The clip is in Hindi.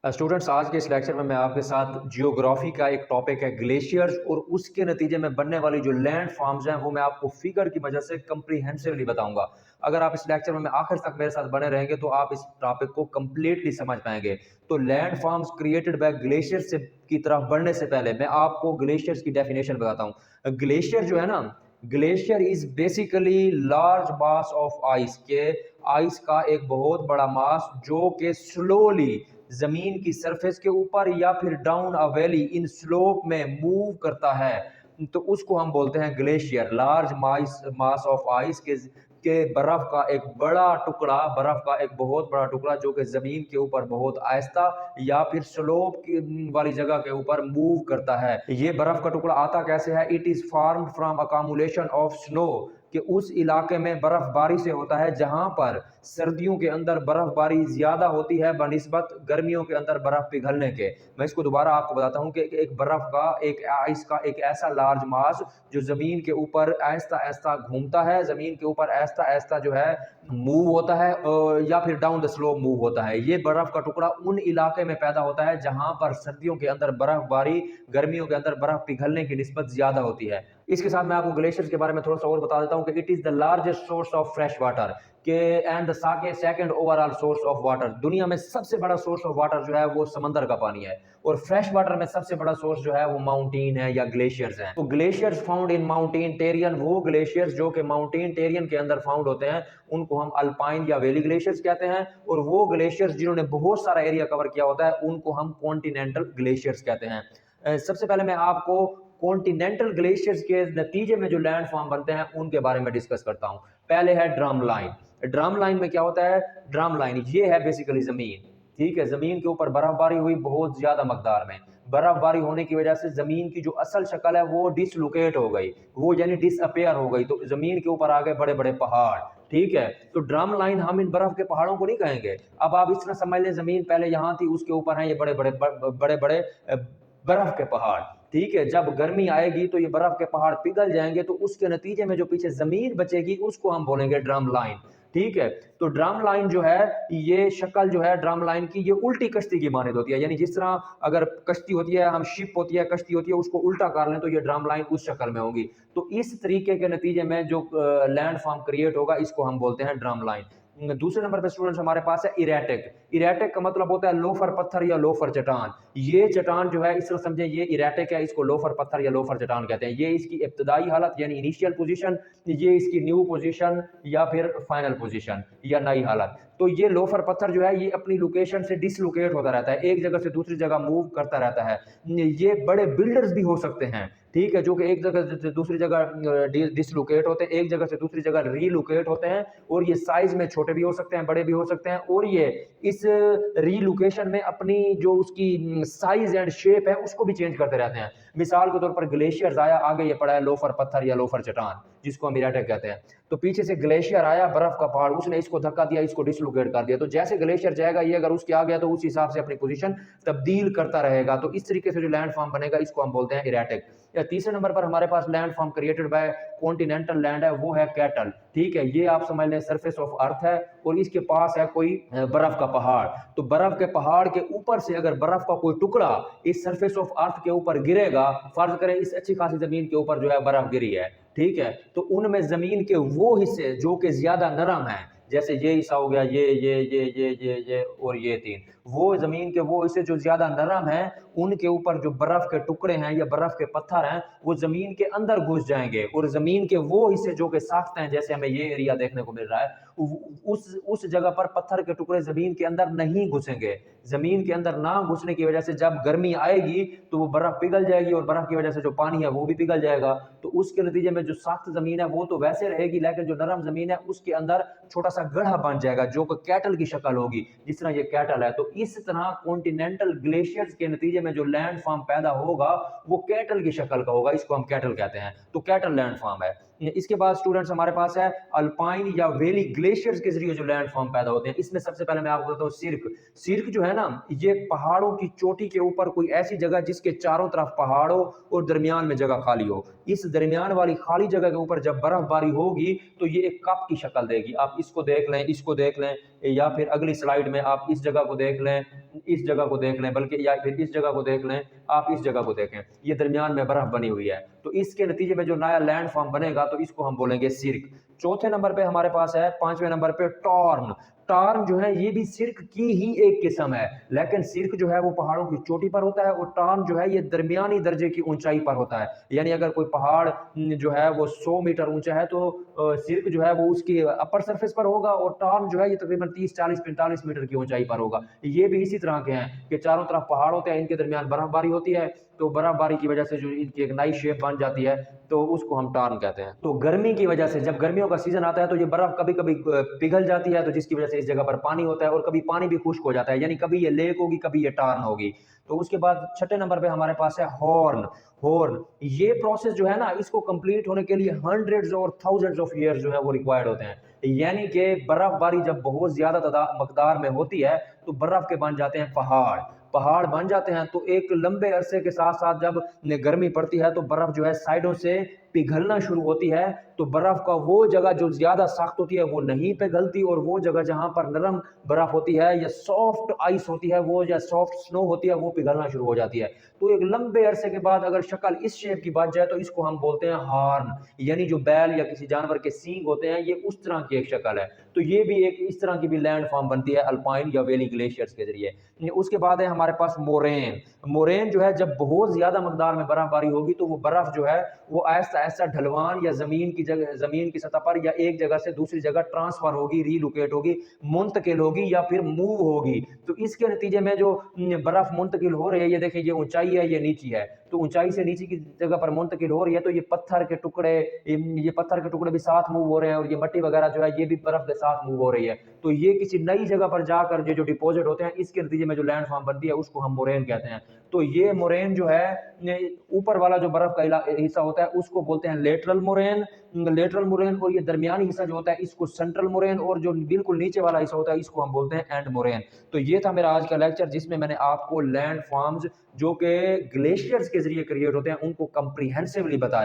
स्टूडेंट्स, आज के इस लेक्चर में मैं आपके साथ जियोग्राफी का एक टॉपिक है ग्लेशियर्स और उसके नतीजे में बनने वाली जो लैंड फॉर्म्स हैं वो मैं आपको फिगर की वजह से कंप्रीहेंसिवली बताऊंगा। अगर आप इस लेक्चर में आखिर तक मेरे साथ बने रहेंगे तो आप इस टॉपिक को कंप्लीटली समझ पाएंगे। तो land forms created by glaciers से की तरफ बढ़ने से पहले मैं आपको ग्लेशियर्स की डेफिनेशन बताता हूँ। ग्लेशियर जो है ना, glacier is basically large mass of ice के आइस का एक बहुत बड़ा मास जो कि स्लोली जमीन की सरफेस के ऊपर या फिर down a valley in slope में मूव करता है। तो उसको हम बोलते हैं glacier. Large mass mass of ice के बर्फ का एक बड़ा टुकड़ा, बर्फ का एक बहुत बड़ा टुकड़ा जो कि जमीन के ऊपर बहुत आहिस्ता या फिर स्लोप वाली जगह के ऊपर मूव करता है। ये बर्फ का टुकड़ा आता कैसे है? It is formed from accumulation of snow, कि उस इलाके में बर्फबारी से होता है जहां पर सर्दियों के अंदर बर्फबारी ज्यादा होती है बनिस्बत गर्मियों के अंदर बर्फ पिघलने के। मैं इसको दोबारा आपको बताता हूं कि एक बर्फ का, एक आइस का एक ऐसा लार्ज मास जो जमीन के ऊपर आहिस्ता आहिस्ता घूमता है, जमीन के ऊपर आहिस्ता आहिस्ता जो है मूव होता है या फिर डाउन द स्लोप मूव होता है। ये बर्फ का टुकड़ा उन इलाके में पैदा होता है जहां पर सर्दियों के अंदर बर्फबारी, गर्मियों के अंदर बर्फ पिघलने की निस्बत ज्यादा होती है। इसके साथ मैं आपको ग्लेशियर्स के बारे में थोड़ा सा और बता देता हूं कि it is the largest source of fresh water के and second overall source of water. दुनिया में सबसे बड़ा सोर्स ऑफ वाटर जो है वो समंदर का पानी है, और फ्रेश वाटर में सबसे बड़ा सोर्स जो है वो माउंटेन है या ग्लेशियर्स हैं। तो ग्लेशियर्स फाउंड इन माउंटेन टेरियन, वो ग्लेशियर्स जो कि माउंटेन टेरियन के अंदर फाउंड होते हैं उनको हम अल्पाइन या वैली ग्लेशियर्स कहते हैं, और वो ग्लेशियर्स जिन्होंने बहुत सारा एरिया कवर किया होता है उनको हम कॉन्टिनेंटल ग्लेशियर्स कहते हैं। सबसे पहले मैं आपको कॉन्टिनेंटल ग्लेशियर्स के नतीजे में जो लैंड फॉर्म बनते हैं उनके बारे में डिस्कस करता हूं। पहले है ड्रम लाइन। ड्रम लाइन में क्या होता है? ड्रम लाइन ये है बेसिकली जमीन, ठीक है, जमीन के ऊपर बर्फबारी हुई बहुत ज्यादा मकदार में, बर्फबारी होने की वजह से जमीन की जो असल शक्ल है वो डिसलोकेट हो गई, वो यानी डिसअपेयर हो गई, तो जमीन के ऊपर आ गए बड़े बड़े पहाड़। ठीक है, तो ड्रम लाइन हम इन बर्फ के पहाड़ों को नहीं कहेंगे। अब आप इस तरह समझ लें, जमीन पहले यहां थी, उसके ऊपर है ये बड़े बड़े बड़े बड़े बर्फ के पहाड़। ठीक है, जब गर्मी आएगी तो ये बर्फ के पहाड़ पिघल जाएंगे, तो उसके नतीजे में जो पीछे जमीन बचेगी उसको हम बोलेंगे ड्रम लाइन। ठीक है, तो ड्रम लाइन जो है, ये शक्ल जो है ड्रम लाइन की, ये उल्टी कश्ती की मानित होती है। यानी जिस तरह अगर कश्ती होती है, हम शिप होती है, कश्ती होती है, उसको उल्टा कर लें तो ये ड्रम लाइन उस शक्ल में होगी। तो इस तरीके के नतीजे में जो लैंड फॉर्म क्रिएट होगा इसको हम बोलते हैं ड्रम लाइन। दूसरे नंबर पे स्टूडेंट्स हमारे पास है इरेटिक। इरेटिक का मतलब होता है लोफर पत्थर या लोफर चट्टान। ये चट्टान जो है, इस तरह समझे, ये इरेटिक है, इसको लोफर पत्थर या लोफर चट्टान कहते हैं। ये इसकी इब्तदाई हालत यानी इनिशियल पोजीशन, ये इसकी न्यू पोजीशन या फिर फाइनल पोजीशन या नई हालत। तो ये लोफर पत्थर जो है ये अपनी लोकेशन से डिसलोकेट होता रहता है, एक जगह से दूसरी जगह मूव करता रहता है। ये बड़े बिल्डर्स भी हो सकते हैं, ठीक है, जो कि एक जगह से दूसरी जगह डिसलोकेट होते हैं, एक जगह से दूसरी जगह रीलोकेट होते हैं, और ये साइज में छोटे भी हो सकते हैं, बड़े भी हो सकते हैं, और ये इस रीलोकेशन में अपनी जो उसकी साइज एंड शेप है उसको भी चेंज करते रहते हैं। मिसाल के तौर पर ग्लेशियर्स आया, आगे ये पड़ा है लोफर पत्थर या लोफर चट्टान जिसको हम इरेटिक कहते हैं। तो पीछे से ग्लेशियर आया, बर्फ का पहाड़, उसने इसको धक्का दिया, इसको डिसलोकेट कर दिया। तो जैसे ग्लेशियर जाएगा, ये अगर उसके आ गया तो उस हिसाब से अपनी पोजीशन तब्दील करता रहेगा। तो इस तरीके से जो लैंड फॉर्म बनेगा इसको हम बोलते हैं इरेटिक। या तीसरे नंबर पर हमारे पास landform created by continental land है, वो है कैटल। ठीक है, ये आप समझ लें सरफेस ऑफ अर्थ है और इसके पास है कोई बर्फ का पहाड़। तो बर्फ के पहाड़ के ऊपर से अगर बर्फ का कोई टुकड़ा इस सरफेस ऑफ अर्थ के ऊपर गिरेगा, फर्ज करें इस अच्छी खासी जमीन के ऊपर जो है बर्फ गिरी है, ठीक है, तो उनमें जमीन के वो हिस्से जो कि ज्यादा नरम है, जैसे ये हिस्सा हो गया, ये और ये तीन, वो जमीन के वो हिस्से जो ज्यादा नरम है, उनके ऊपर जो बर्फ के टुकड़े हैं या बर्फ के पत्थर हैं वो जमीन के अंदर घुस जाएंगे, और जमीन के वो हिस्से जो कि सख्त हैं, जैसे हमें ये एरिया देखने को मिल रहा है, उस जगह पर पत्थर के टुकड़े जमीन के अंदर नहीं घुसेंगे। जमीन के अंदर ना घुसने की वजह से जब गर्मी आएगी तो वो बर्फ पिघल जाएगी, और बर्फ की वजह से जो पानी है वो भी पिघल जाएगा। तो उसके नतीजे में जो सख्त जमीन है वो तो वैसे रहेगी, लेकिन जो नरम जमीन है उसके अंदर छोटा सा गड्ढा बन जाएगा जो कि कैटल की शक्ल होगी, जिस तरह ये कैटल है। तो इस तरह कॉन्टिनेंटल ग्लेशियर्स के नतीजे में जो लैंड फॉर्म पैदा होगा वो कैटल की शक्ल का होगा, इसको हम कैटल कहते हैं। तो कैटल लैंड फॉर्म है। इसके बाद स्टूडेंट्स हमारे पास है अल्पाइन या वैली ग्लेशियर्स के जरिए जो लैंड फॉर्म पैदा होते हैं। इसमें सबसे पहले मैं आपको बताता हूँ सिर्क। सिर्क जो है ना, ये पहाड़ों की चोटी के ऊपर कोई ऐसी जगह जिसके चारों तरफ पहाड़ों और दरमियान में जगह खाली हो। इस दरमियान वाली खाली जगह के ऊपर जब बर्फबारी होगी तो ये एक कप की शक्ल देगी। आप इसको देख लें, इसको देख लें, या फिर अगली स्लाइड में आप इस जगह को देख लें, इस जगह को देख लें, बल्कि या फिर इस जगह को देख लें, आप इस जगह को देखें, ये दरमियान में बर्फ बनी हुई है। तो इसके नतीजे में जो नया लैंड फॉर्म बनेगा तो इसको हम बोलेंगे सिर्क। चौथे नंबर पे हमारे पास है, पांचवें नंबर पे टॉर्न। टॉर्न जो है ये भी सिर्क की ही एक किस्म है, लेकिन सिर्क जो है वो पहाड़ों की चोटी पर होता है और टॉर्न जो है ये दरमियानी दर्जे की ऊंचाई पर होता है। यानी अगर कोई पहाड़ जो है वो 100 मीटर ऊंचा है तो सिर्क जो है वो उसकी अपर सरफेस पर होगा और टॉर्न जो है ये तकरीबन 30, 40, 45 मीटर की ऊंचाई पर होगा। ये भी इसी तरह के हैं कि चारों तरफ पहाड़ होते हैं, इनके दरमियान बर्फबारी होती है, तो बर्फबारी की वजह से जो इनकी एक नई शेप बन जाती है तो उसको हम टॉर्न कहते हैं। तो गर्मी की वजह से जब गर्मियों का सीजन आता है तो ये बर्फ कभी कभी पिघल जाती है, तो जिसकी वजह से इस जगह पर पानी होता है, और कभी पानी भी खुश्क हो जाता है, यानी कभी ये लेक होगी, कभी ये टॉर्न होगी। तो उसके बाद छठे नंबर पे हमारे पास है हॉर्न। हॉर्न ये प्रोसेस जो है ना, इसको कंप्लीट होने के लिए हंड्रेड्स और थाउजेंड्स ऑफ ईयर्स जो है वो रिक्वायर्ड होते हैं। यानी कि बर्फबारी जब बहुत ज्यादा मकदार में होती है तो बर्फ के बन जाते हैं पहाड़। पहाड़ बन जाते हैं तो एक लंबे अरसे के साथ साथ जब गर्मी पड़ती है तो बर्फ जो है साइडों से पिघलना शुरू होती है। तो बर्फ का वो जगह जो ज्यादा सख्त होती है वो नहीं पिघलती, और वो जगह जहां पर नरम बर्फ होती है या सॉफ्ट आइस होती है वो, या सॉफ्ट स्नो होती है, वो पिघलना शुरू हो जाती है। तो एक लंबे अरसे के बाद अगर शक्ल इस शेप की बन जाए तो इसको हम बोलते हैं हॉर्न। यानी जो बैल या किसी जानवर के सींग होते हैं, ये उस तरह की एक शक्ल है। तो ये भी एक इस तरह की भी लैंड फॉर्म बनती है अल्पाइन या वैली ग्लेशियर्स के जरिए। उसके बाद है हमारे पास मोरेन। मोरेन जो है जब बहुत ज्यादा मकदार में बर्फबारी होगी तो वो बर्फ जो है वो ऐसा ऐसा ढलवान या जमीन की सतह पर या एक जगह से दूसरी जगह ट्रांसफर होगी, रीलोकेट होगी, मुंतकिल होगी या फिर मूव होगी। तो इसके नतीजे में जो बर्फ मुंतकिल हो रही है, ये देखिए ये ऊंचाई है, ये नीची है, तो ऊंचाई से नीचे की जगह पर मुंतकिल हो रही है, तो ये पत्थर के टुकड़े भी साथ मूव हो रहे हैं, और ये मट्टी वगैरह जो है ये भी बर्फ के साथ मूव हो रही है। तो ये किसी नई जगह पर जाकर ये जो डिपॉजिट होते हैं, इसके नतीजे में जो लैंड फॉर्म बनती है उसको हम मोरेन कहते हैं। तो ये मोरेन जो है ऊपर वाला जो बर्फ का हिस्सा होता है उसको बोलते हैं लेटरल मोरेन। और ये दरमियानी हिस्सा जो होता है इसको सेंट्रल मोरेन, और जो बिल्कुल नीचे वाला हिस्सा होता है इसको हम बोलते हैं एंड मोरेन। तो ये था मेरा आज का लेक्चर, जिसमें मैंने आपको लैंड फॉर्म्स जो कि ग्लेशियर्स के जरिए क्रिएट होते हैं उनको कंप्रीहेंसिवली बताया।